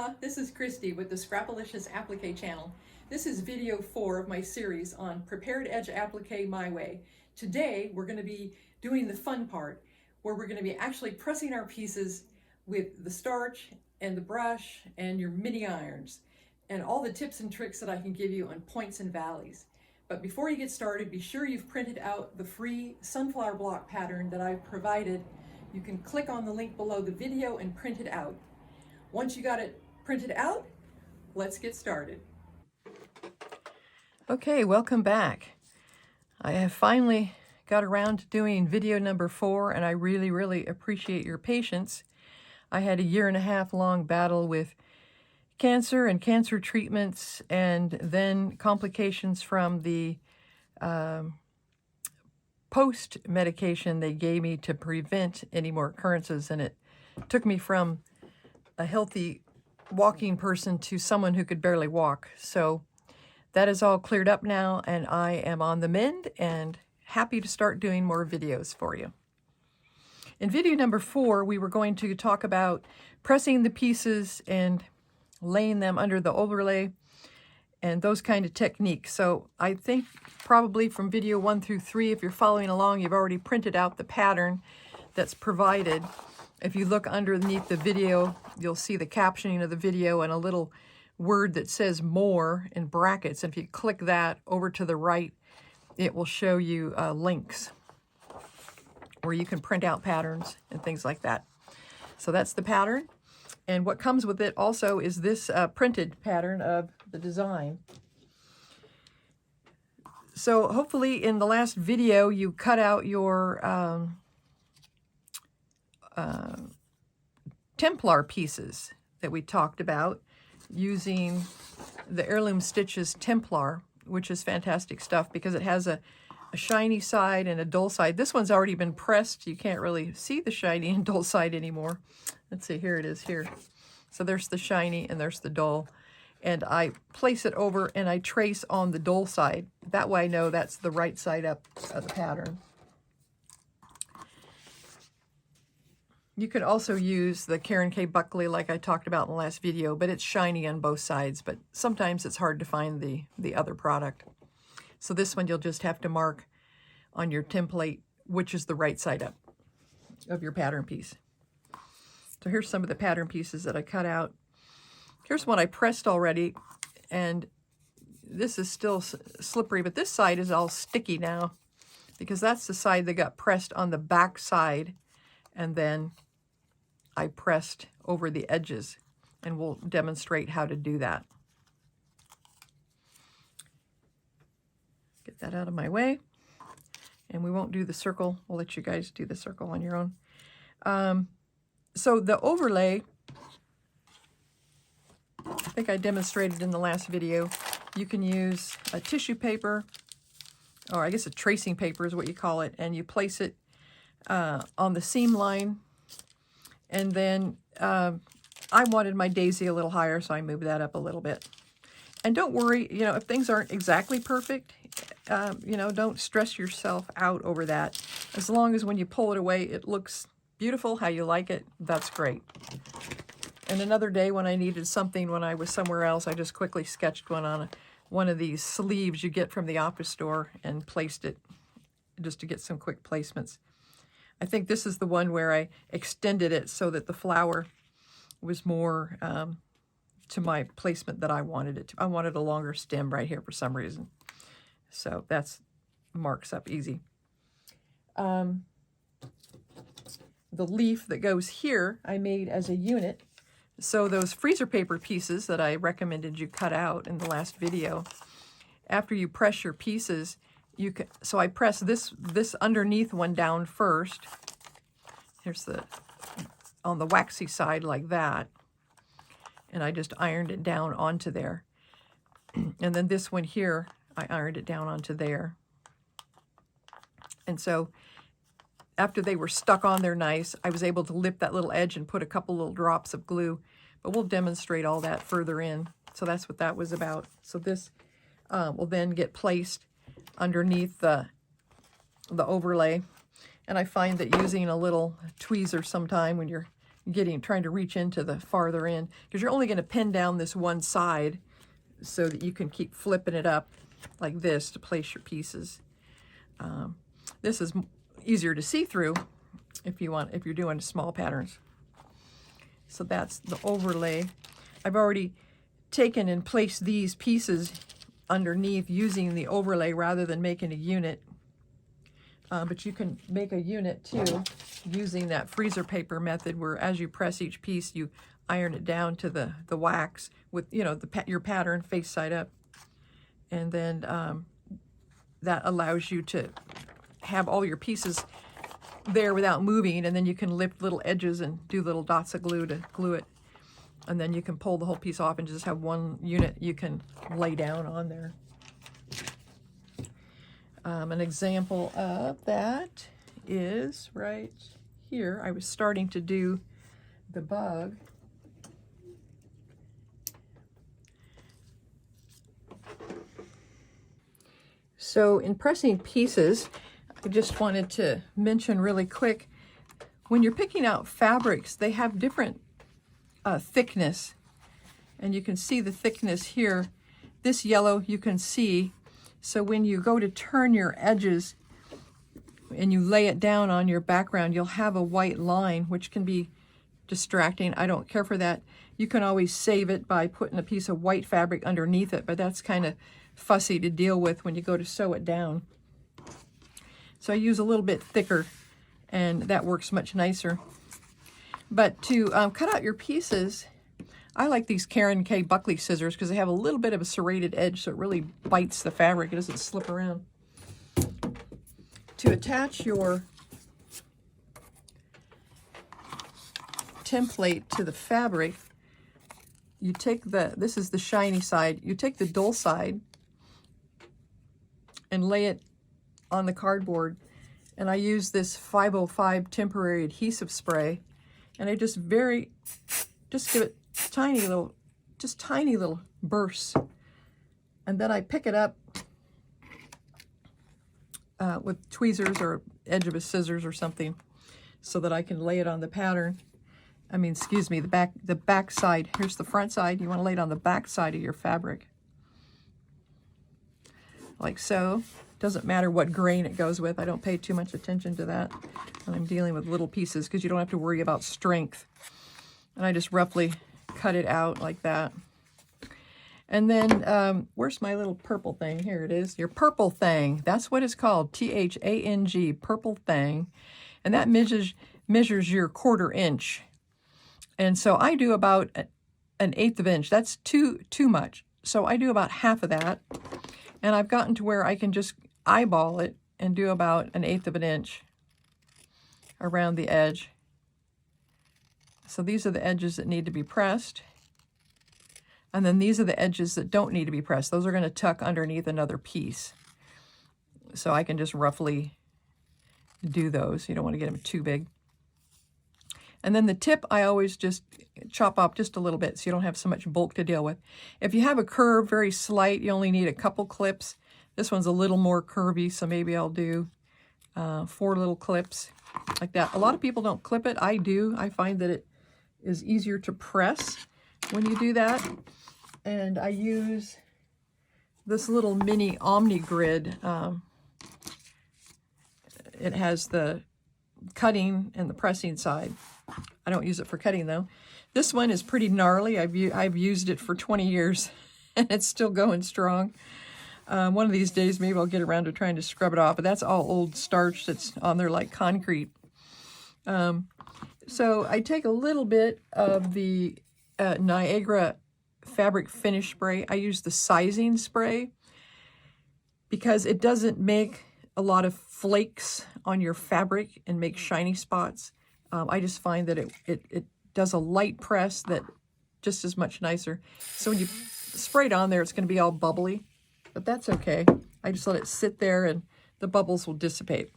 Aloha, this is Christy with the Scrap-alicious Applique channel. This is video 4 of my series on Prepared Edge Applique My Way. Today we're going to be doing the fun part where we're going to be actually pressing our pieces with the starch and the brush and your mini irons and all the tips and tricks that I can give you on points and valleys. But before you get started, be sure you've printed out the free sunflower block pattern that I've provided. You can click on the link below the video and print it out. Once you got it printed out, let's get started. Okay, welcome back. I have finally got around to doing video number 4, and I really appreciate your patience. I had a 1.5 year long battle with cancer and cancer treatments, and then complications from the post medication they gave me to prevent any more occurrences, and it took me from a healthy walking person to someone who could barely walk. So that is all cleared up now, and I am on the mend and happy to start doing more videos for you. In video number 4, we were going to talk about pressing the pieces and laying them under the overlay and those kind of techniques. So I think probably from video 1 through 3, if you're following along, you've already printed out the pattern that's provided. If you look underneath the video, you'll see the captioning of the video and a little word that says more in brackets. And if you click that over to the right, it will show you links where you can print out patterns and things like that. So that's the pattern. And what comes with it also is this printed pattern of the design. So hopefully in the last video you cut out your Templar pieces that we talked about using the Heirloom Stitches Templar, which is fantastic stuff because it has a shiny side and a dull side. This one's already been pressed. You can't really see the shiny and dull side anymore. Let's see, here it is here. So there's the shiny and there's the dull. And I place it over and I trace on the dull side. That way I know that's the right side up of the pattern. You could also use the Karen K. Buckley like I talked about in the last video, but it's shiny on both sides, but sometimes it's hard to find the other product. So this one you'll just have to mark on your template which is the right side up of your pattern piece. So here's some of the pattern pieces that I cut out. Here's one I pressed already, and this is still slippery, but this side is all sticky now because that's the side that got pressed on the back side, and then I pressed over the edges, and we'll demonstrate how to do that. Get that out of my way, and we won't do the circle. We'll let you guys do the circle on your own. So the overlay, I think I demonstrated in the last video, you can use a tissue paper, or I guess a tracing paper is what you call it, and you place it on the seam line. And then I wanted my daisy a little higher, so I moved that up a little bit. And don't worry, you know, if things aren't exactly perfect, you know, don't stress yourself out over that. As long as when you pull it away, it looks beautiful, how you like it, that's great. And another day when I needed something when I was somewhere else, I just quickly sketched one on one of these sleeves you get from the office store and placed it just to get some quick placements. I think this is the one where I extended it so that the flower was more to my placement that I wanted it to. I wanted a longer stem right here for some reason. So that's marks up easy. The leaf that goes here I made as a unit. So those freezer paper pieces that I recommended you cut out in the last video, after you press your pieces, you can, so I press this underneath one down first. Here's the, on the waxy side like that. And I just ironed it down onto there. And then this one here, I ironed it down onto there. And so after they were stuck on there nice, I was able to lift that little edge and put a couple little drops of glue. But we'll demonstrate all that further in. So that's what that was about. So this will then get placed underneath the overlay. And I find that using a little tweezer sometime when you're trying to reach into the farther end, because you're only going to pin down this one side so that you can keep flipping it up like this to place your pieces. This is easier to see through if you're doing small patterns. So that's the overlay. I've already taken and placed these pieces underneath using the overlay rather than making a unit. But you can make a unit too using that freezer paper method, where as you press each piece, you iron it down to the wax with, you know, your pattern face side up. And then that allows you to have all your pieces there without moving, and then you can lift little edges and do little dots of glue to glue it. And then you can pull the whole piece off and just have one unit you can lay down on there. An example of that is right here. I was starting to do the bug. So in pressing pieces, I just wanted to mention really quick, when you're picking out fabrics, they have different thickness, and you can see the thickness here. This yellow you can see, so when you go to turn your edges and you lay it down on your background, you'll have a white line, which can be distracting. I don't care for that. You can always save it by putting a piece of white fabric underneath it, but that's kind of fussy to deal with when you go to sew it down. So I use a little bit thicker, and that works much nicer. But to cut out your pieces, I like these Karen K. Buckley scissors because they have a little bit of a serrated edge, so it really bites the fabric. It doesn't slip around. To attach your template to the fabric, you take this is the shiny side, you take the dull side and lay it on the cardboard. And I use this 505 temporary adhesive spray, and I just give it tiny little bursts, and then I pick it up with tweezers or edge of a scissors or something, so that I can lay it on the pattern. I mean, excuse me, the back side. Here's the front side. You want to lay it on the back side of your fabric, like so. Doesn't matter what grain it goes with. I don't pay too much attention to that when I'm dealing with little pieces, because you don't have to worry about strength. And I just roughly cut it out like that. And then, where's my little purple thing? Here it is. Your purple thing. That's what it's called. T-H-A-N-G, purple thing. And that measures your 1/4 inch. And so I do about an 1/8 of an inch. That's too much. So I do about half of that. And I've gotten to where I can just eyeball it and do about an 1/8 of an inch around the edge. So these are the edges that need to be pressed. And then these are the edges that don't need to be pressed. Those are going to tuck underneath another piece. So I can just roughly do those. You don't want to get them too big. And then the tip, I always just chop off just a little bit so you don't have so much bulk to deal with. If you have a curve very slight, you only need a couple clips. This one's a little more curvy, so maybe I'll do 4 little clips like that. A lot of people don't clip it. I do. I find that it is easier to press when you do that. And I use this little mini Omni grid. It has the cutting and the pressing side. I don't use it for cutting though. This one is pretty gnarly. I've used it for 20 years and it's still going strong. One of these days maybe I'll get around to trying to scrub it off, but that's all old starch that's on there like concrete. So I take a little bit of the Niagara fabric finish spray. I use the sizing spray because it doesn't make a lot of flakes on your fabric and make shiny spots. I just find that it does a light press that just is much nicer. So when you spray it on there, it's going to be all bubbly, but that's okay. I just let it sit there and the bubbles will dissipate.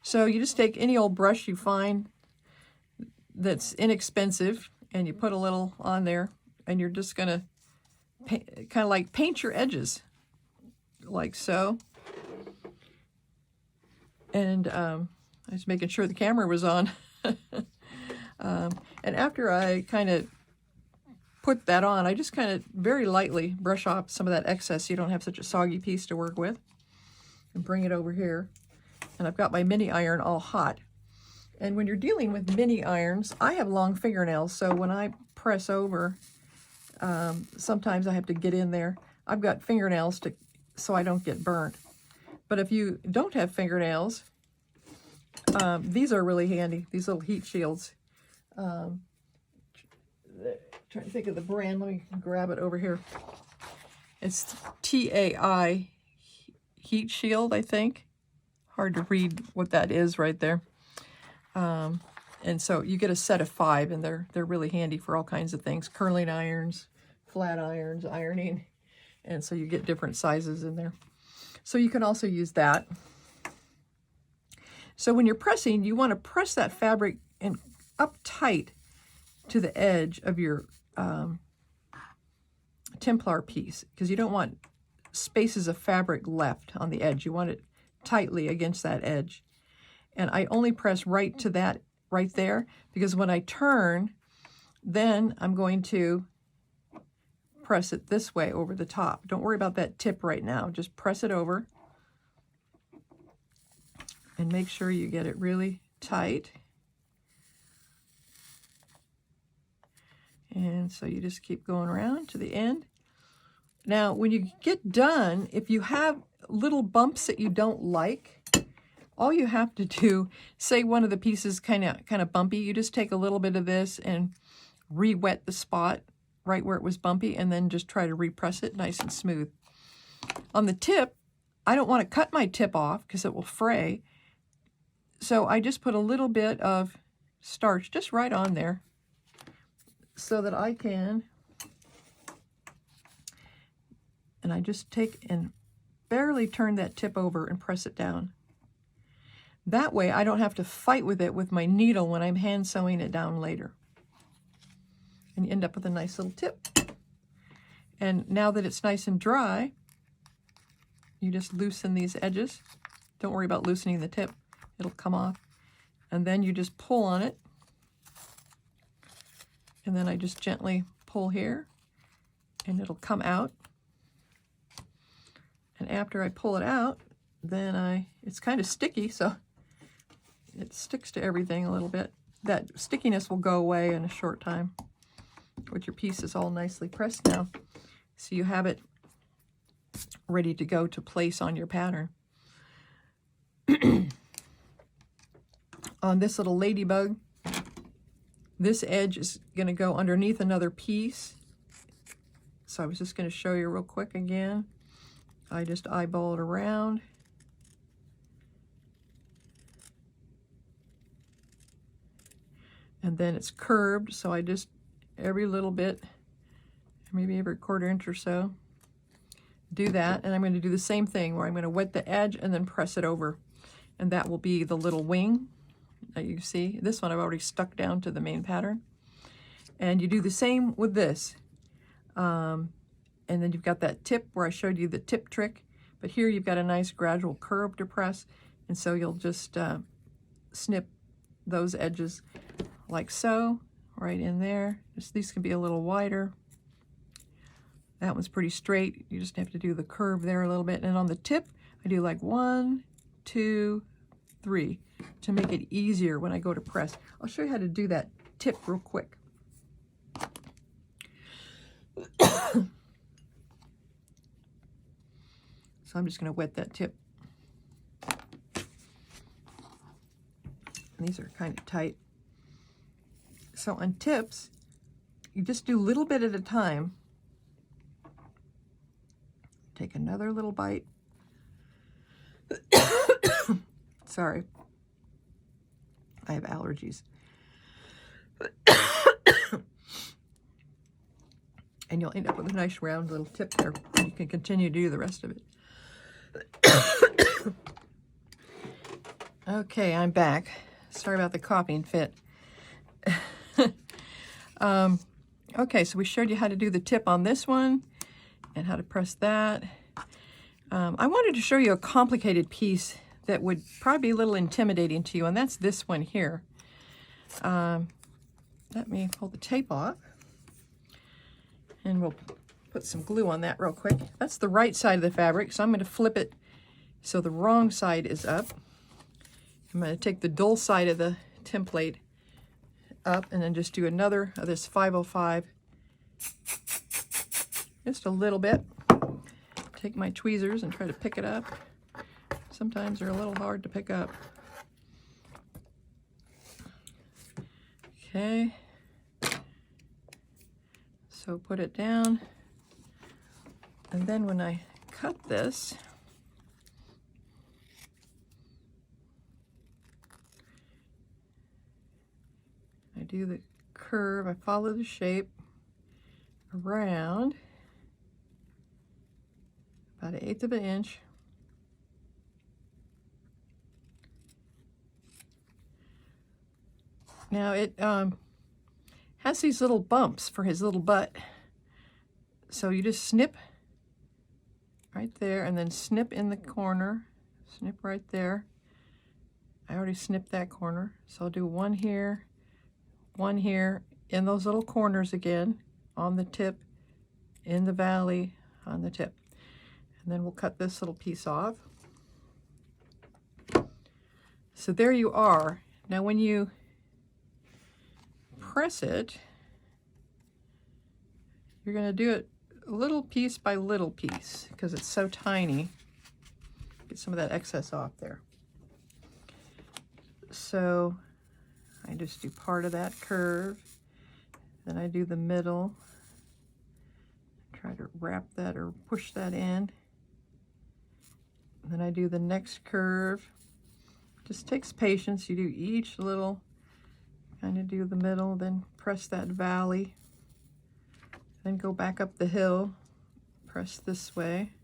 So you just take any old brush you find that's inexpensive and you put a little on there, and you're just going to kind of like paint your edges like so. And I was making sure the camera was on. And after I kind of put that on, I just kind of very lightly brush off some of that excess so you don't have such a soggy piece to work with. And bring it over here. And I've got my mini iron all hot. And when you're dealing with mini irons, I have long fingernails, so when I press over, sometimes I have to get in there. I've got fingernails so I don't get burnt. But if you don't have fingernails, these are really handy, these little heat shields. Trying to think of the brand. Let me grab it over here. It's TAI heat shield, I think. Hard to read what that is right there. And so you get a set of 5, and they're really handy for all kinds of things. Curling irons, flat irons, ironing. And so you get different sizes in there. So you can also use that. So when you're pressing, you want to press that fabric in up tight to the edge of your Templar piece, because you don't want spaces of fabric left on the edge. You want it tightly against that edge. And I only press right to that right there, because when I turn, then I'm going to press it this way over the top. Don't worry about that tip right now. Just press it over and make sure you get it really tight. And so you just keep going around to the end. Now, when you get done, if you have little bumps that you don't like, all you have to do, say one of the pieces kind of bumpy, you just take a little bit of this and re-wet the spot right where it was bumpy, and then just try to repress it nice and smooth. On the tip, I don't want to cut my tip off because it will fray. So I just put a little bit of starch just right on there so that I can, and I just take and barely turn that tip over and press it down. That way I don't have to fight with it with my needle when I'm hand sewing it down later. And you end up with a nice little tip. And now that it's nice and dry, you just loosen these edges. Don't worry about loosening the tip. It'll come off. And then you just pull on it. And then I just gently pull here, and it'll come out. And after I pull it out, then it's kind of sticky, so it sticks to everything a little bit. That stickiness will go away in a short time. With your piece is all nicely pressed now. So you have it ready to go to place on your pattern. On this little ladybug, this edge is going to go underneath another piece. So I was just going to show you real quick again. I just eyeball it around. And then it's curved, so I just, every little bit, maybe every 1/4 inch or so, do that. And I'm going to do the same thing where I'm going to wet the edge and then press it over. And that will be the little wing that you see. This one I've already stuck down to the main pattern. And you do the same with this. And then you've got that tip where I showed you the tip trick. But here you've got a nice gradual curve to press. And so you'll just snip those edges like so, right in there. These can be a little wider. That one's pretty straight. You just have to do the curve there a little bit. And on the tip, I do like 1, 2, 3 to make it easier when I go to press. I'll show you how to do that tip real quick. So I'm just going to wet that tip. And these are kind of tight. So on tips, you just do a little bit at a time. Take another little bite. Sorry, I have allergies. And you'll end up with a nice round little tip there. You can continue to do the rest of it. Okay, I'm back. Sorry about the coughing fit. Okay, so we showed you how to do the tip on this one and how to press that. I wanted to show you a complicated piece that would probably be a little intimidating to you, and that's this one here. let me pull the tape off, and we'll put some glue on that real quick. That's the right side of the fabric, so I'm going to flip it so the wrong side is up. I'm going to take the dull side of the template up and then just do another of this 505, just a little bit. Take my tweezers and try to pick it up. Sometimes they're a little hard to pick up. Okay, so put it down, and then when I cut this, I do the curve, I follow the shape around about 1/8 of an inch. Now it has these little bumps for his little butt. So you just snip right there and then snip in the corner, snip right there. I already snipped that corner. So I'll do one here, in those little corners again, on the tip, in the valley, on the tip. And then we'll cut this little piece off. So there you are. Now when you press it, you're going to do it little piece by little piece because it's so tiny. Get some of that excess off there. So I just do part of that curve, then I do the middle, try to wrap that or push that in, then I do the next curve. Just takes patience. You do each little, kind of do the middle, then press that valley, then go back up the hill, press this way.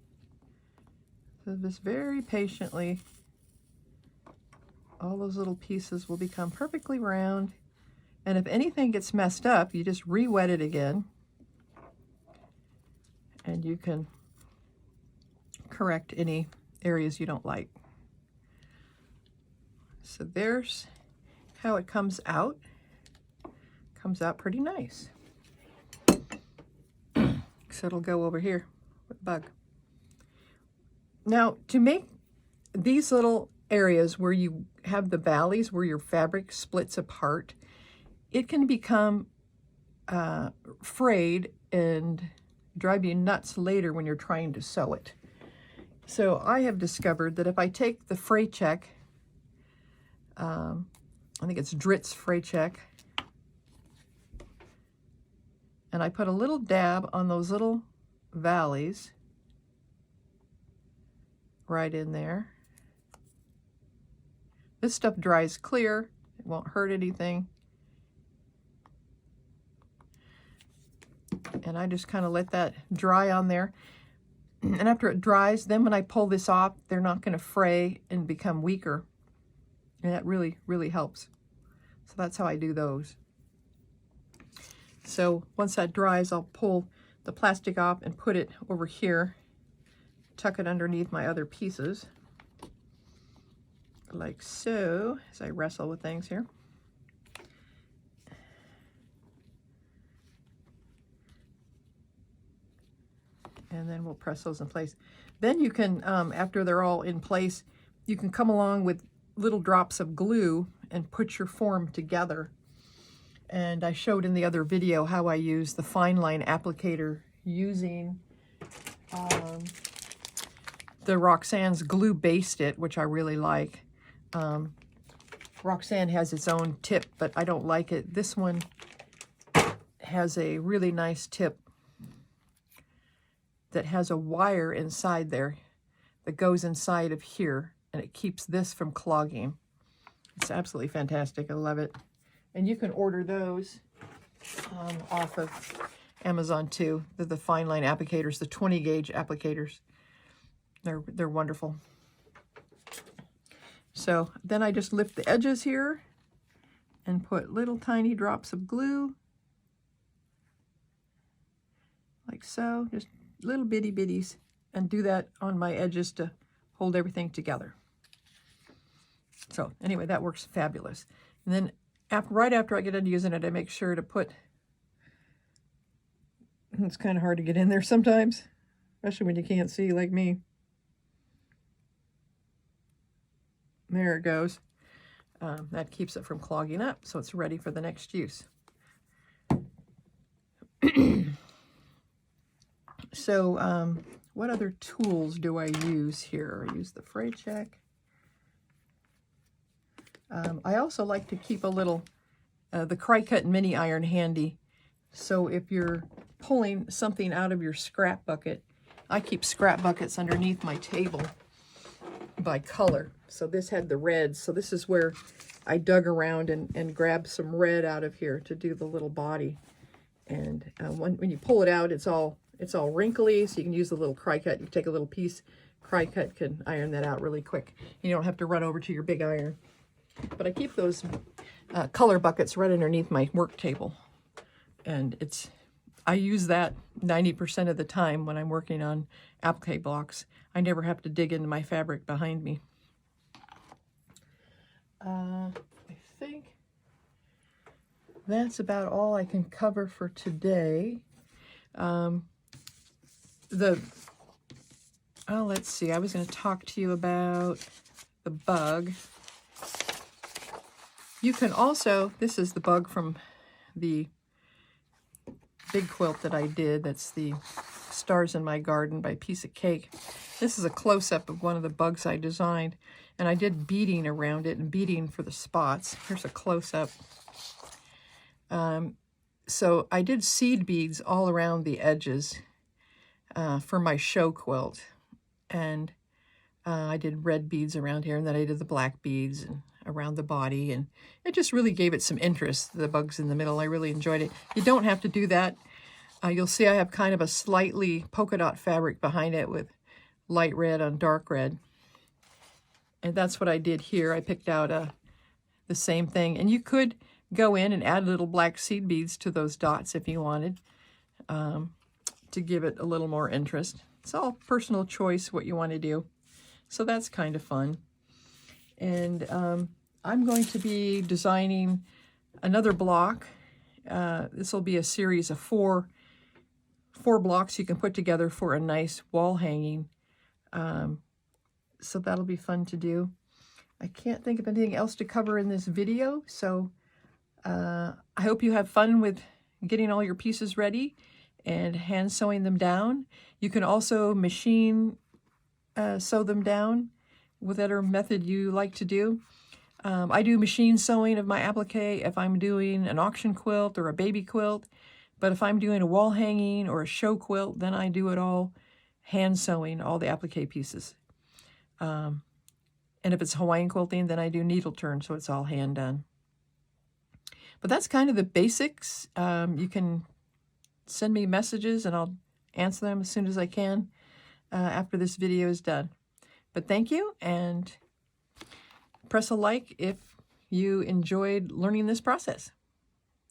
So just very patiently, all those little pieces will become perfectly round. And if anything gets messed up, you just re-wet it again, and you can correct any areas you don't like. So there's how it comes out. Comes out pretty nice. So it'll go over here with bug. Now to make these little areas where you have the valleys where your fabric splits apart, it can become frayed and drive you nuts later when you're trying to sew it. So I have discovered that if I take the fray check, I think it's Dritz fray check, and I put a little dab on those little valleys right in there. This stuff dries clear, it won't hurt anything. And I just kind of let that dry on there. And after it dries, then when I pull this off, they're not going to fray and become weaker. And that really, really helps. So that's how I do those. So once that dries, I'll pull the plastic off and put it over here, tuck it underneath my other pieces, like so, as I wrestle with things here. And then we'll press those in place. Then you can, after they're all in place, you can come along with little drops of glue and put your form together. And I showed in the other video how I use the fine line applicator using the Roxanne's glue based it, which I really like. Roxanne has its own tip, but I don't like it. This one has a really nice tip that has a wire inside there that goes inside of here, and it keeps this from clogging. It's absolutely fantastic. I love it. And you can order those off of Amazon too. They're the fine line applicators, the 20 gauge applicators. They're wonderful. So then I just lift the edges here and put little tiny drops of glue, like so, just little bitty bitties, and do that on my edges to hold everything together. So anyway, that works fabulous. And then right after I get done using it, I make sure to put, it's kind of hard to get in there sometimes, especially when you can't see like me. There it goes. That keeps it from clogging up, so it's ready for the next use. So, what other tools do I use here? I use the fray check. I also like to keep a little, the Cricut mini iron handy. So if you're pulling something out of your scrap bucket, I keep scrap buckets underneath my table by color. So this had the red, so this is where I dug around and grabbed some red out of here to do the little body. And when you pull it out, it's all wrinkly, so you can use the little Cricut. You take a little piece, Cricut can iron that out really quick. You don't have to run over to your big iron. But I keep those color buckets right underneath my work table. And I use that 90% of the time when I'm working on applique blocks. I never have to dig into my fabric behind me. I think that's about all I can cover for today. Let's see, I was going to talk to you about the bug. You can also, this is the bug from the big quilt that I did. That's the Stars in My Garden by Piece of Cake. This is a close-up of one of the bugs I designed, and I did beading around it and beading for the spots. Here's a close-up. So I did seed beads all around the edges for my show quilt, and I did red beads around here, and then I did the black beads and around the body, and it just really gave it some interest, the bugs in the middle. I really enjoyed it. You don't have to do that. You'll see I have kind of a slightly polka dot fabric behind it with light red on dark red. And that's what I did here. I picked out the same thing. And you could go in and add little black seed beads to those dots if you wanted to give it a little more interest. It's all personal choice what you want to do. So that's kind of fun. And I'm going to be designing another block. This will be a series of four blocks you can put together for a nice wall hanging. So that'll be fun to do. I can't think of anything else to cover in this video, so I hope you have fun with getting all your pieces ready and hand sewing them down. You can also machine sew them down, whatever method you like to do. I do machine sewing of my applique if I'm doing an auction quilt or a baby quilt, but if I'm doing a wall hanging or a show quilt, then I do it all hand sewing, all the applique pieces. And if it's Hawaiian quilting, then I do needle turn, so it's all hand done. But that's kind of the basics. You can send me messages and I'll answer them as soon as I can after this video is done. But thank you, and press a like if you enjoyed learning this process.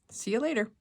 See you later.